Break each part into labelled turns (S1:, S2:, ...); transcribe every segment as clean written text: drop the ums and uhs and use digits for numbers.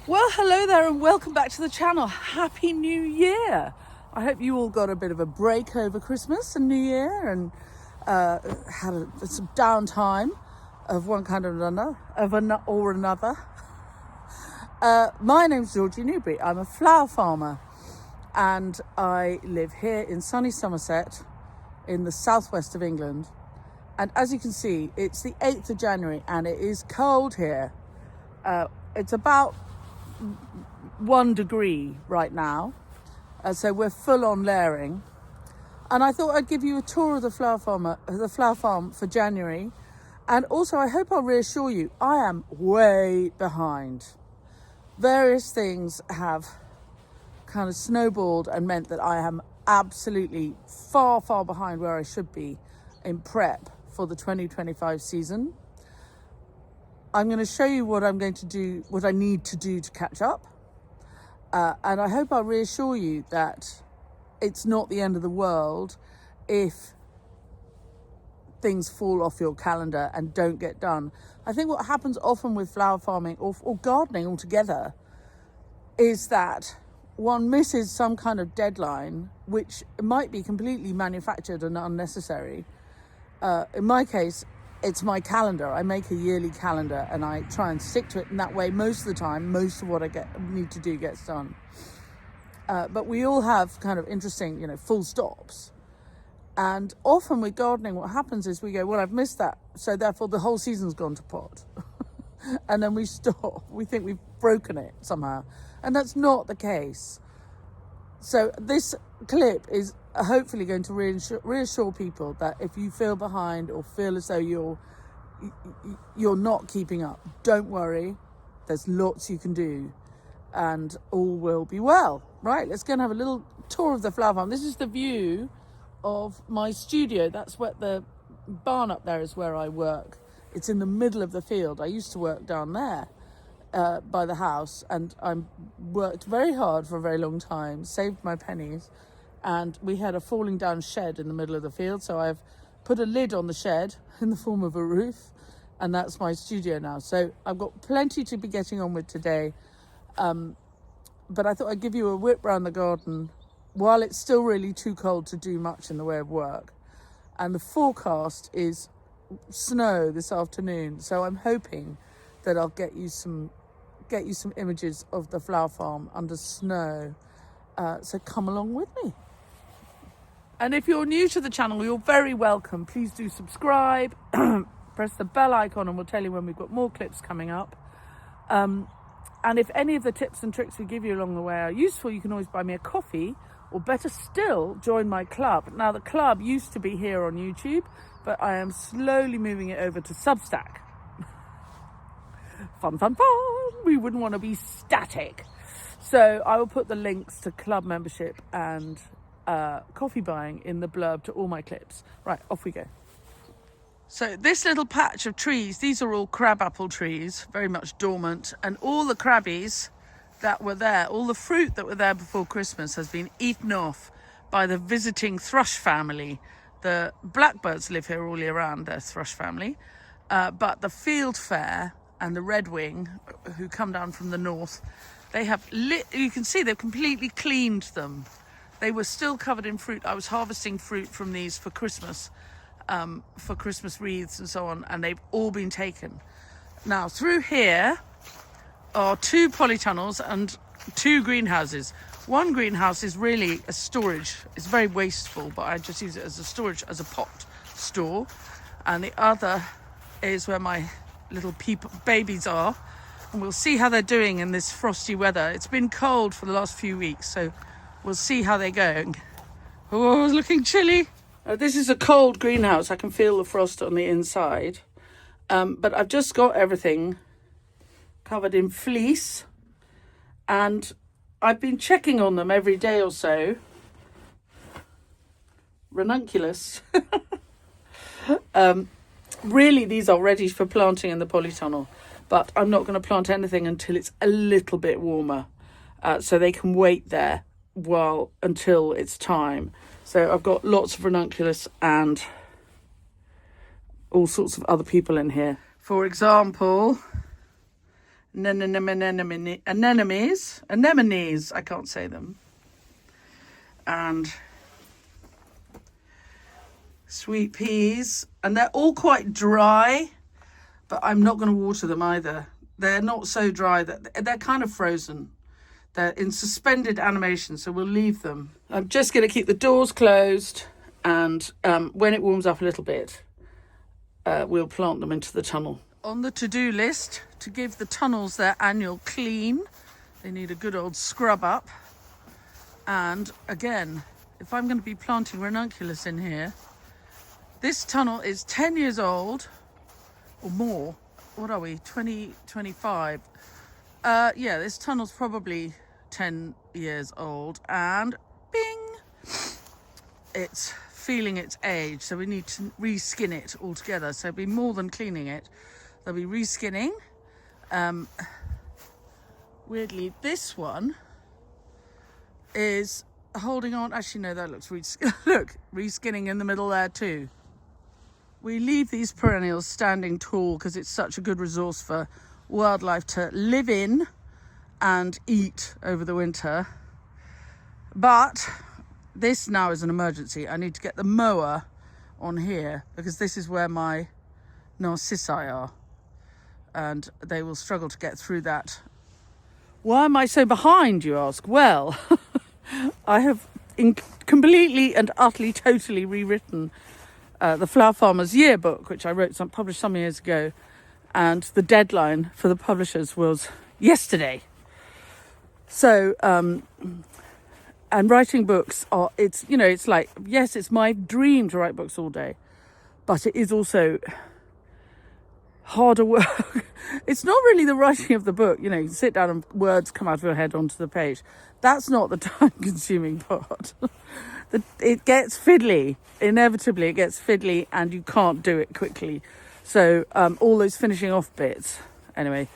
S1: Well, hello there and welcome back to the channel. Happy New Year. I hope you all got a bit of a break over Christmas and New Year and had some downtime of one kind or another. My name's Georgie Newbury. I'm a flower farmer and I live here in sunny Somerset in the southwest of England. And as you can see, it's the 8th of January and it is cold here. It's about 1 degree right now, so we're full on layering. And I thought I'd give you a tour of the flower farm for January. And also, I hope I'll reassure you, I am way behind. Various things have kind of snowballed and meant that I am absolutely far behind where I should be in prep for the 2025 season. I'm going to show you what I need to do to catch up. And I hope I'll reassure you that it's not the end of the world if things fall off your calendar and don't get done. I think what happens often with flower farming or gardening altogether is that one misses some kind of deadline, which might be completely manufactured and unnecessary. In my case, it's my calendar. I make a yearly calendar and I try and stick to it. And that way, most of the time, most of what I need to do gets done. But we all have kind of interesting, full stops. And often with gardening, what happens is we go, well, I've missed that. So therefore, the whole season's gone to pot. And then we stop. We think we've broken it somehow. And that's not the case. So this clip is hopefully going to reassure people that if you feel behind or feel as though you're not keeping up, don't worry. There's lots you can do and all will be well. Right, let's go and have a little tour of the flower farm. This is the view of my studio. That's what the barn up there is where I work. It's in the middle of the field. I used to work down there by the house, and I worked very hard for a very long time, saved my pennies, and we had a falling down shed in the middle of the field, so I've put a lid on the shed in the form of a roof, and that's my studio now. So I've got plenty to be getting on with today, but I thought I'd give you a whip round the garden while it's still really too cold to do much in the way of work. And the forecast is snow this afternoon, so I'm hoping that I'll get you some images of the flower farm under snow. So come along with me. And if you're new to the channel, you're very welcome. Please do subscribe, press the bell icon, and we'll tell you when we've got more clips coming up. And if any of the tips and tricks we give you along the way are useful, you can always buy me a coffee, or better still, join my club. Now, the club used to be here on YouTube, but I am slowly moving it over to Substack. Fun. We wouldn't want to be static. So I will put the links to club membership and coffee buying in the blurb to all my clips. Right, off we go. So this little patch of trees, these are all crabapple trees, very much dormant, and all the crabbies that were there, all the fruit that were there before Christmas has been eaten off by the visiting thrush family. The blackbirds live here all year round, they're thrush family, but the fieldfare and the redwing, who come down from the north, they have you can see they've completely cleaned them. They were still covered in fruit. I was harvesting fruit from these for Christmas wreaths and so on, and they've all been taken. Now, through here are 2 polytunnels and 2 greenhouses. One greenhouse is really a storage. It's very wasteful, but I just use it as a storage, as a pot store. And the other is where my little babies are. And we'll see how they're doing in this frosty weather. It's been cold for the last few weeks, so we'll see how they're going. Oh, it's looking chilly. This is a cold greenhouse. I can feel the frost on the inside. But I've just got everything covered in fleece. And I've been checking on them every day or so. Ranunculus. Really, these are ready for planting in the polytunnel. But I'm not going to plant anything until it's a little bit warmer. So they can wait there until it's time. So I've got lots of ranunculus and all sorts of other people in here. For example, anemones, I can't say them, and sweet peas, and they're all quite dry, but I'm not going to water them either. They're not so dry that they're kind of frozen. They're in suspended animation, so we'll leave them. I'm just going to keep the doors closed, and when it warms up a little bit, we'll plant them into the tunnel. On the to-do list, to give the tunnels their annual clean, they need a good old scrub up. And again, if I'm going to be planting ranunculus in here, this tunnel is 10 years old or more. What are we, 2025? Yeah, this tunnel's probably 10 years old, and bing, it's feeling its age, so we need to reskin it altogether. So it'll be more than cleaning it, there'll be reskinning. Weirdly, this one is holding on. Actually, no, that looks look, reskinning in the middle there too. We leave these perennials standing tall because it's such a good resource for wildlife to live in and eat over the winter. But this now is an emergency. I need to get the mower on here because this is where my narcissi are, and they will struggle to get through that. Why am I so behind, you ask? Well, I have completely and utterly, totally rewritten the Flower Farmers Yearbook, which I published some years ago, and the deadline for the publishers was yesterday. So, and writing books it's like, yes, it's my dream to write books all day, but it is also harder work. It's not really the writing of the book, you can sit down and words come out of your head onto the page. That's not the time-consuming part. It gets fiddly. Inevitably, it gets fiddly, and you can't do it quickly. So all those finishing off bits, anyway,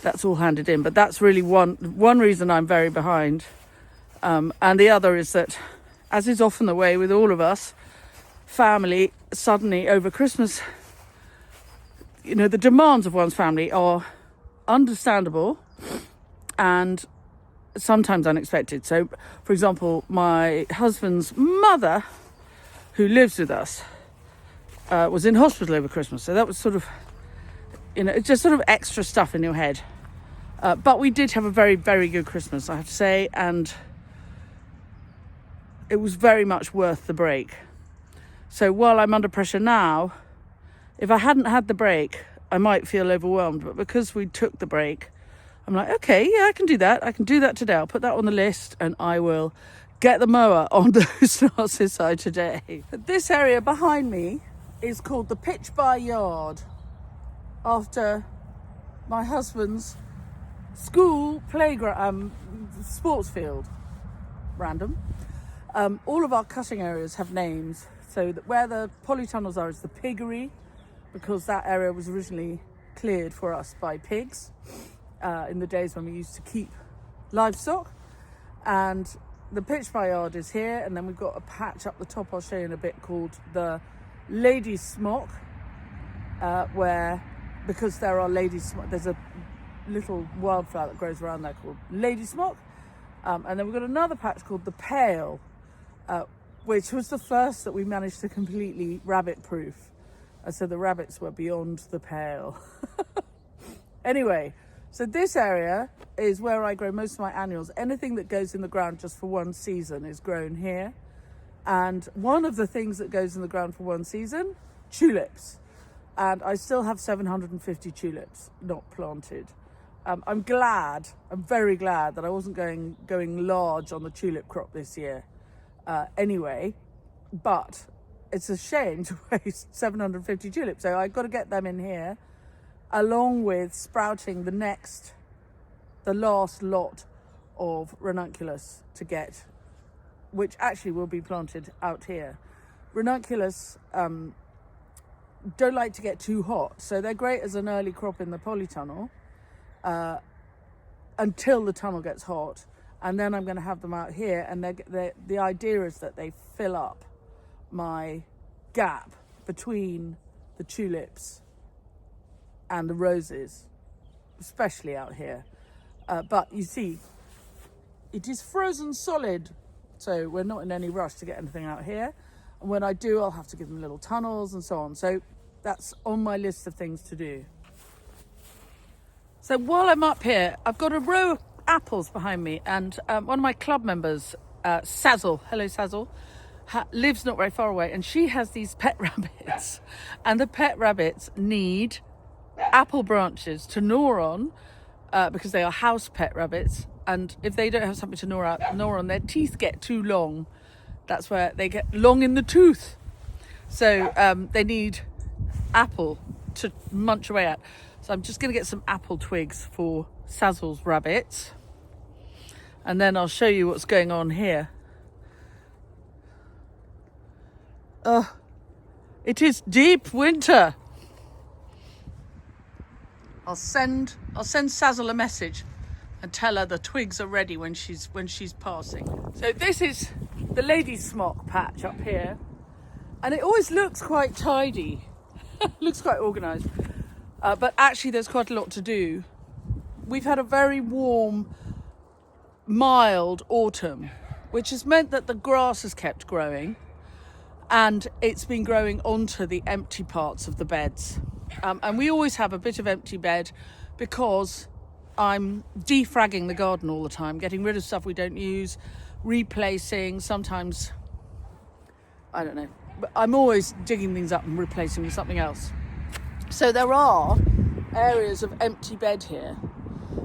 S1: that's all handed in. But that's really one reason I'm very behind. And the other is that, as is often the way with all of us, family suddenly over Christmas, the demands of one's family are understandable and sometimes unexpected. So, for example, my husband's mother, who lives with us, was in hospital over Christmas. So that was sort of, it's just sort of extra stuff in your head. But we did have a very, very good Christmas, I have to say, and it was very much worth the break. So while I'm under pressure now, if I hadn't had the break, I might feel overwhelmed. But because we took the break, I'm like, okay, yeah, I can do that. I can do that today. I'll put that on the list, and I will get the mower on those narcissi today. This area behind me is called the Pitch By Yard, after my husband's school playground, sports field. Random. All of our cutting areas have names. So that where the polytunnels are is the piggery, because that area was originally cleared for us by pigs in the days when we used to keep livestock. And the Pitch By Yard is here, and then we've got a patch up the top I'll show you in a bit called the Lady Smock, where, because there are lady smock, there's a little wildflower that grows around there called Lady Smock. And then we've got another patch called the Pale, which was the first that we managed to completely rabbit-proof. So the rabbits were beyond the pale. Anyway, so this area is where I grow most of my annuals. Anything that goes in the ground just for one season is grown here. And one of the things that goes in the ground for one season, tulips. And I still have 750 tulips not planted. I'm very glad that I wasn't going large on the tulip crop this year. Anyway, but it's a shame to waste 750 tulips. So I've got to get them in here, along with sprouting the last lot of ranunculus to get, which actually will be planted out here. Ranunculus don't like to get too hot, so they're great as an early crop in the polytunnel until the tunnel gets hot, and then I'm going to have them out here, and the idea is that they fill up my gap between the tulips and the roses. especially out here. But you see, it is frozen solid, so we're not in any rush to get anything out here. And when I do, I'll have to give them little tunnels and so on. So that's on my list of things to do. So while I'm up here, I've got a row of apples behind me, and one of my club members, Sazzle, hello Sazzle, lives not very far away, and she has these pet rabbits, and the pet rabbits need apple branches to gnaw on, because they are house pet rabbits, and if they don't have something to gnaw on, their teeth get too long. That's where they get long in the tooth. So they need apple to munch away at. So I'm just going to get some apple twigs for Sazzle's rabbits, and then I'll show you what's going on here. It is deep winter. I'll send Sazzle a message and tell her the twigs are ready when she's passing. So this is the lady smock patch up here, and it always looks quite tidy. Looks quite organised, but actually there's quite a lot to do. We've had a very warm, mild autumn, which has meant that the grass has kept growing, and it's been growing onto the empty parts of the beds. And we always have a bit of empty bed because I'm defragging the garden all the time, getting rid of stuff we don't use, replacing, sometimes, I don't know, but I'm always digging things up and replacing with something else. So there are areas of empty bed here,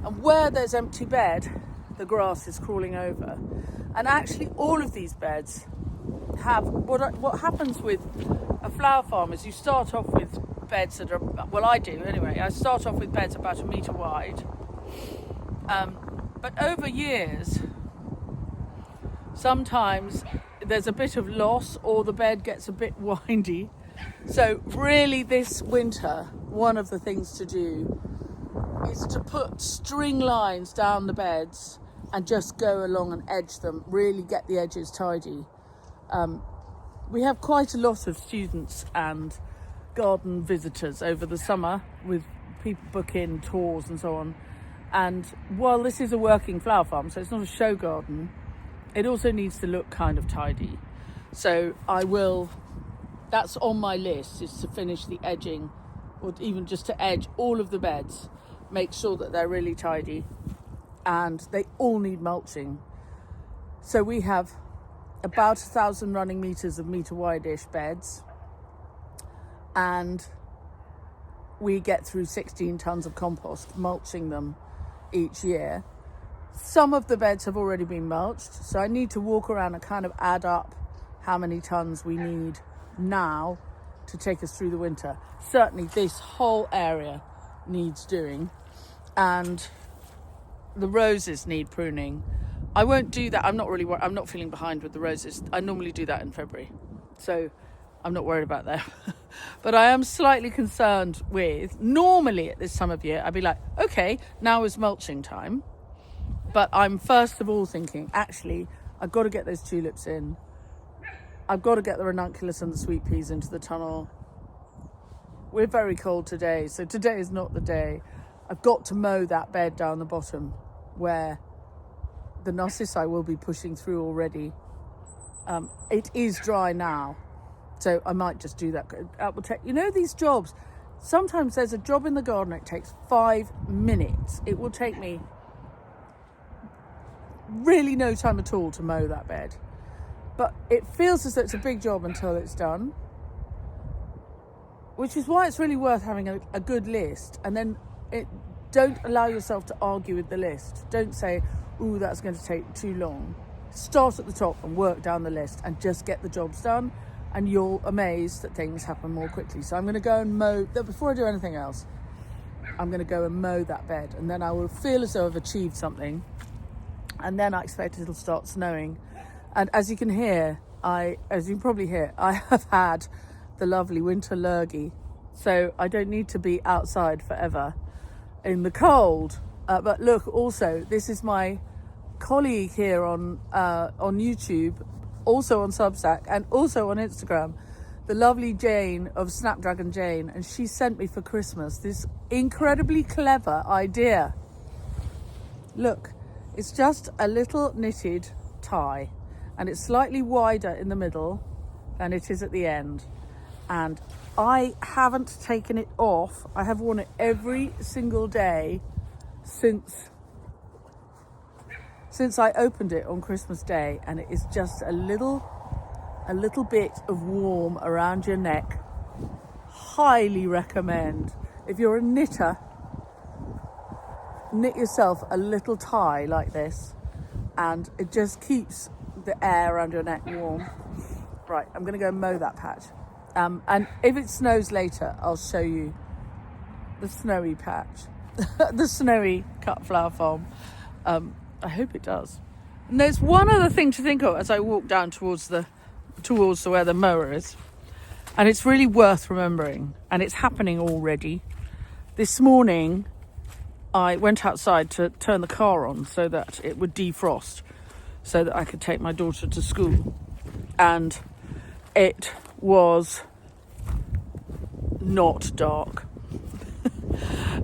S1: and where there's empty bed, the grass is crawling over. And actually all of these beds have, what happens with a flower farm is you start off with beds that are, well I do anyway, I start off with beds about 1 metre wide, but over years sometimes there's a bit of loss or the bed gets a bit windy. So really this winter, one of the things to do is to put string lines down the beds and just go along and edge them, really get the edges tidy. We have quite a lot of students and garden visitors over the summer, with people book in tours and so on. And while this is a working flower farm, so it's not a show garden, it also needs to look kind of tidy. So that's on my list, is to finish the edging, or even just to edge all of the beds, make sure that they're really tidy, and they all need mulching. So we have about 1,000 running meters of metre wide-ish beds, and we get through 16 tons of compost mulching them each year. Some of the beds have already been mulched, so I need to walk around and kind of add up how many tons we need now to take us through the winter. Certainly this whole area needs doing, and the roses need pruning. I won't do that. I'm not feeling behind with the roses. I normally do that in February, so I'm not worried about that. But I am slightly concerned with, normally at this time of year I'd be like, okay, now is mulching time, but I'm first of all thinking, actually I've got to get those tulips in, I've got to get the ranunculus and the sweet peas into the tunnel. We're very cold today, so today is not the day. I've got to mow that bed down the bottom where the narcissi will be pushing through already. It is dry now, so I might just do that. Will take, these jobs, sometimes there's a job in the garden, it takes 5 minutes. It will take me really no time at all to mow that bed, but it feels as though it's a big job until it's done, which is why it's really worth having a good list. And then don't allow yourself to argue with the list. Don't say, ooh, that's going to take too long. Start at the top and work down the list and just get the jobs done, and you're amazed that things happen more quickly. So I'm going to go and mow, before I do anything else, I'm going to go and mow that bed, and then I will feel as though I've achieved something, and then I expect it'll start snowing. And as you can probably hear, I have had the lovely winter lurgy, so I don't need to be outside forever in the cold. But look, also, this is my colleague here on YouTube, also on Substack, and also on Instagram. the lovely Jane of Snapdragon Jane, and she sent me for Christmas this incredibly clever idea. Look, it's just a little knitted tie, and it's slightly wider in the middle than it is at the end. And I haven't taken it off. I have worn it every single day since I opened it on Christmas Day, and it is just a little bit of warm around your neck. Highly recommend. If you're a knitter, knit yourself a little tie like this, and it just keeps the air around your neck warm. Right, I'm going to go mow that patch. And if it snows later, I'll show you the snowy patch, the snowy cut flower farm. I hope it does. And there's one other thing to think of as I walk down towards where the mower is, and it's really worth remembering, and it's happening already. This morning, I went outside to turn the car on so that it would defrost, so that I could take my daughter to school, and it was not dark.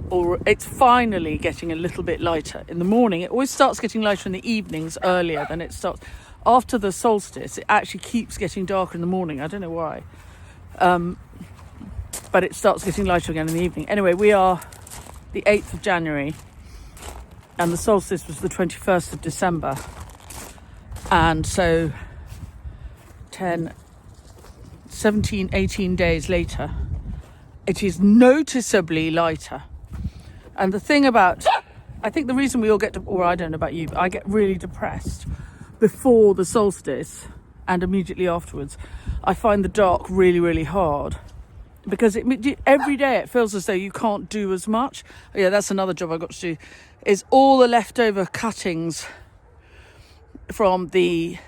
S1: Or it's finally getting a little bit lighter in the morning. It always starts getting lighter in the evenings earlier than it starts after the solstice. It actually keeps getting darker in the morning. I don't know why, but it starts getting lighter again in the evening. Anyway, we are the 8th of January, and the solstice was the 21st of December, and so 10, 17, 18 days later, it is noticeably lighter. And the thing about, I think the reason we all get, or I don't know about you, but I get really depressed before the solstice and immediately afterwards. I find the dark really, really hard, because every day it feels as though you can't do as much. Yeah, that's another job I've got to do, is all the leftover cuttings from the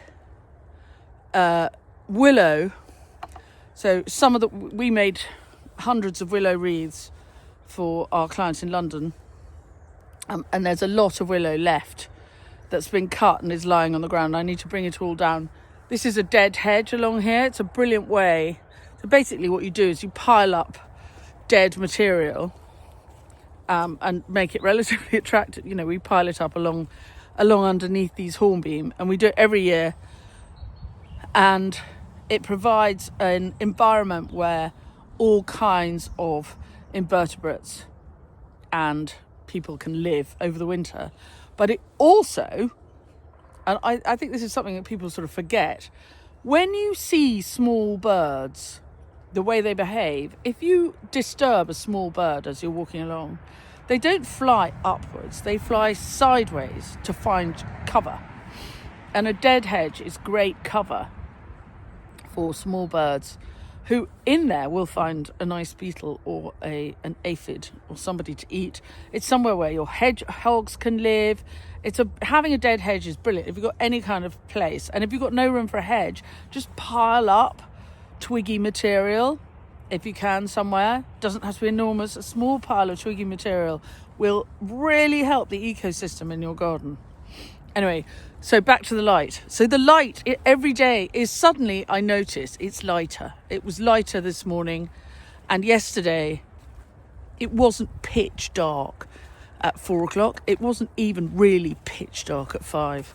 S1: willow. So we made hundreds of willow wreaths for our clients in London, and there's a lot of willow left that's been cut and is lying on the ground. I need to bring it all down. This is a dead hedge along here. It's a brilliant way. So basically what you do is you pile up dead material and make it relatively attractive. You know, we pile it up along underneath these hornbeam, and we do it every year, and it provides an environment where all kinds of invertebrates and people can live over the winter. But it also, and I think this is something that people sort of forget, when you see small birds, the way they behave, if you disturb a small bird as you're walking along, they don't fly upwards, they fly sideways to find cover. And a dead hedge is great cover for small birds, who in there will find a nice beetle or an aphid or somebody to eat. It's somewhere where your hedgehogs can live. Having a dead hedge is brilliant if you've got any kind of place. And if you've got no room for a hedge, just pile up twiggy material if you can somewhere. Doesn't have to be enormous. A small pile of twiggy material will really help the ecosystem in your garden. Anyway, so back to the light. So the light every day is suddenly, I notice, it's lighter. It was lighter this morning, and yesterday it wasn't pitch dark at 4 o'clock. It wasn't even really pitch dark at 5.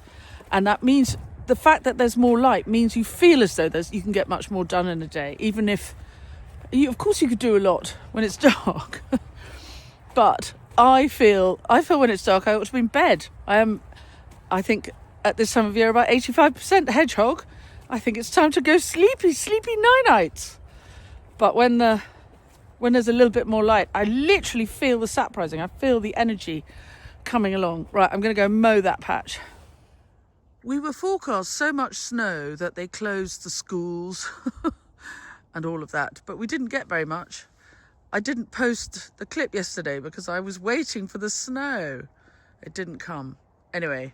S1: And that means the fact that there's more light means you feel as though you can get much more done in a day, even if, of course you could do a lot when it's dark. But I feel when it's dark I ought to be in bed. I think at this time of year about 85% hedgehog. I think it's time to go sleepy nights. But when there's a little bit more light, I literally feel the sap rising. I feel the energy coming along. Right, I'm going to go mow that patch. We were forecast so much snow that they closed the schools and all of that, but we didn't get very much. I didn't post the clip yesterday because I was waiting for the snow. It didn't come. Anyway,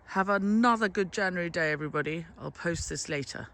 S1: have another good January day, everybody. I'll post this later.